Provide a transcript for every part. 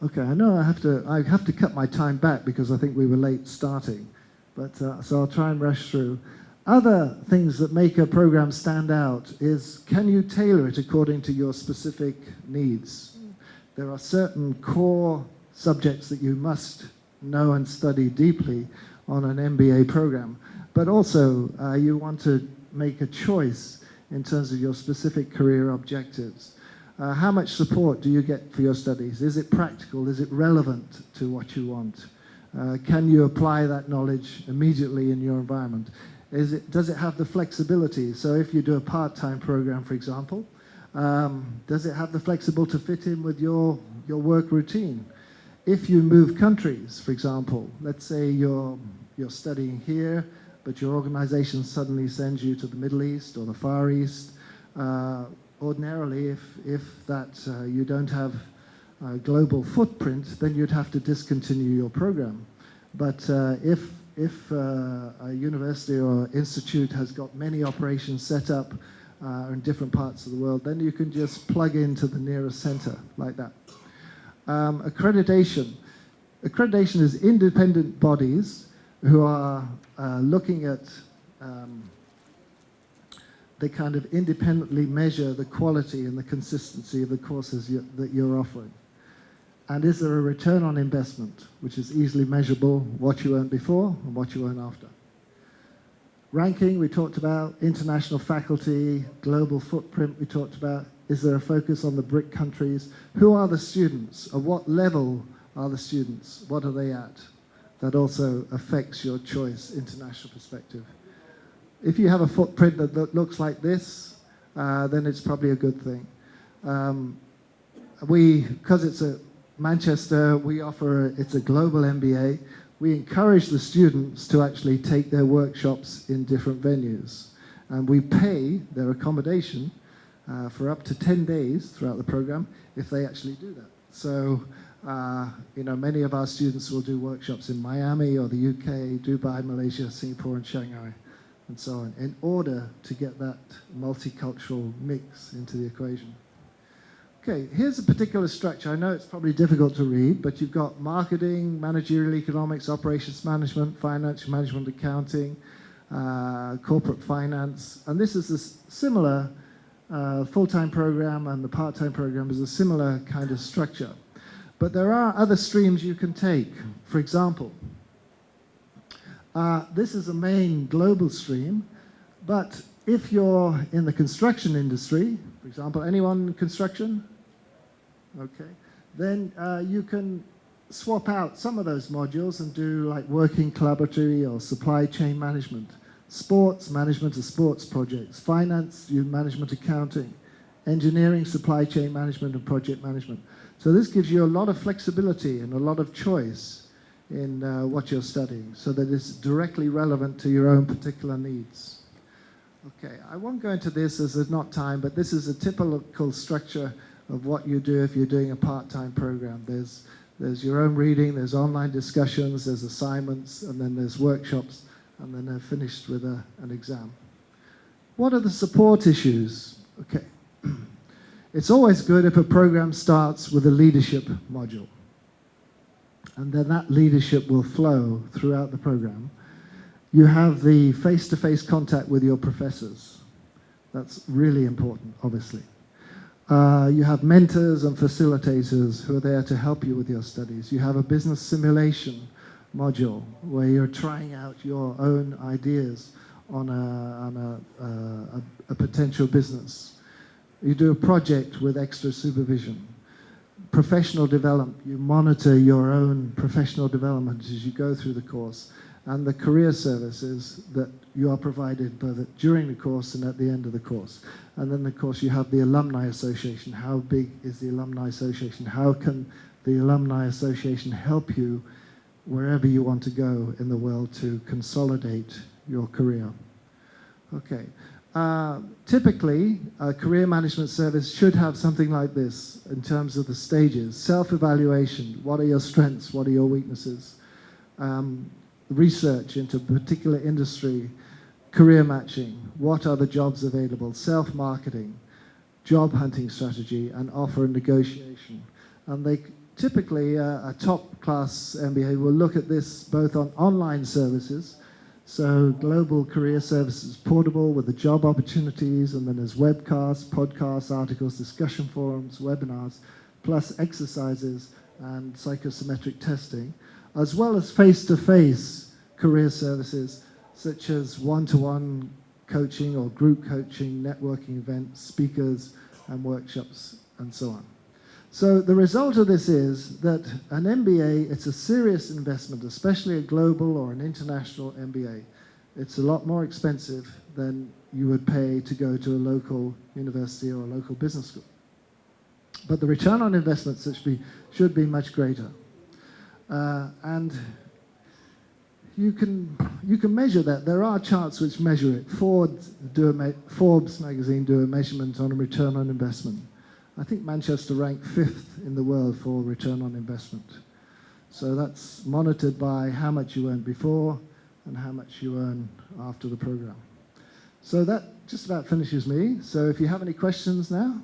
Okay, I know I have to cut my time back because I think we were late starting, but so I'll try and rush through. Other things that make a program stand out is, can you tailor it according to your specific needs? There are certain core subjects that you must know and study deeply on an MBA program, but also you want to make a choice in terms of your specific career objectives. How much support do you get for your studies? Is it practical? Is it relevant to what you want? Can you apply that knowledge immediately in your environment? Does it have the flexibility? So if you do a part-time program, for example, does it have the flexibility to fit in with your work routine? If you move countries, for example, let's say you're studying here, but your organization suddenly sends you to the Middle East or the Far East, ordinarily, if you don't have a global footprint, then you'd have to discontinue your program. But if a university or institute has got many operations set up in different parts of the world, then you can just plug into the nearest center like that. Accreditation. Accreditation is independent bodies who are looking at, they kind of independently measure the quality and the consistency of the courses that you're offering. And is there a return on investment, which is easily measurable, what you earned before and what you earn after? Ranking, we talked about. International faculty, global footprint, we talked about. Is there a focus on the BRIC countries? Who are the students? At what level are the students? What are they at? That also affects your choice, international perspective. If you have a footprint that looks like this, then it's probably a good thing. Because it's a Manchester, we offer, it's a global MBA. We encourage the students to actually take their workshops in different venues. And we pay their accommodation for up to 10 days throughout the program if they actually do that. So, many of our students will do workshops in Miami or the UK, Dubai, Malaysia, Singapore, and Shanghai, and so on, in order to get that multicultural mix into the equation. Okay, here's a particular structure. I know it's probably difficult to read, but you've got marketing, managerial economics, operations management, financial management, accounting, corporate finance, and this is a similar full-time program, and the part-time program is a similar kind of structure. But there are other streams you can take. For example, this is a main global stream, but if you're in the construction industry, for example, anyone in construction? Okay. Then you can swap out some of those modules and do like working collaboratively or supply chain management, sports, management of sports projects, finance, management accounting, engineering, supply chain management, and project management. So this gives you a lot of flexibility and a lot of choice in what you're studying, so that it's directly relevant to your own particular needs. Okay, I won't go into this as there's not time, but this is a typical structure of what you do if you're doing a part-time program. There's your own reading, there's online discussions, there's assignments, and then there's workshops, and then they're finished with an exam. What are the support issues? Okay. It's always good if a program starts with a leadership module, and then that leadership will flow throughout the program. You have the face-to-face contact with your professors. That's really important, obviously. You have mentors and facilitators who are there to help you with your studies. You have a business simulation module where you're trying out your own ideas on a potential business. You do a project with extra supervision. Professional development, you monitor your own professional development as you go through the course. And the career services that you are provided both during the course and at the end of the course. And then, of course, you have the Alumni Association. How big is the Alumni Association? How can the Alumni Association help you wherever you want to go in the world to consolidate your career? Okay. Typically, a career management service should have something like this in terms of the stages. Self-evaluation. What are your strengths? What are your weaknesses? Research into particular industry, career matching, what are the jobs available, self-marketing, job hunting strategy, and offer and negotiation. And typically a top-class MBA will look at this both on online services, so global career services, portable with the job opportunities, and then there's webcasts, podcasts, articles, discussion forums, webinars, plus exercises and psychometric testing, as well as face-to-face career services such as one-to-one coaching or group coaching, networking events, speakers and workshops, and so on. So the result of this is that an MBA, it's a serious investment, especially a global or an international MBA. It's a lot more expensive than you would pay to go to a local university or a local business school. But the return on investment should be much greater. And you can measure that. There are charts which measure it. Forbes magazine do a measurement on a return on investment. I think Manchester ranked 5th in the world for return on investment. So that's monitored by how much you earned before and how much you earn after the program. So that just about finishes me. So if you have any questions now.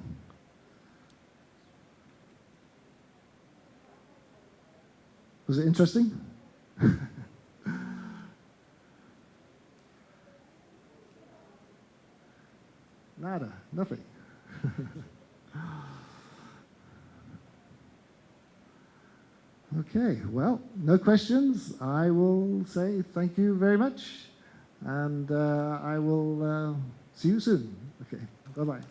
Was it interesting? Nada, nothing. Okay, well, no questions. I will say thank you very much, and I will see you soon. Okay, bye-bye.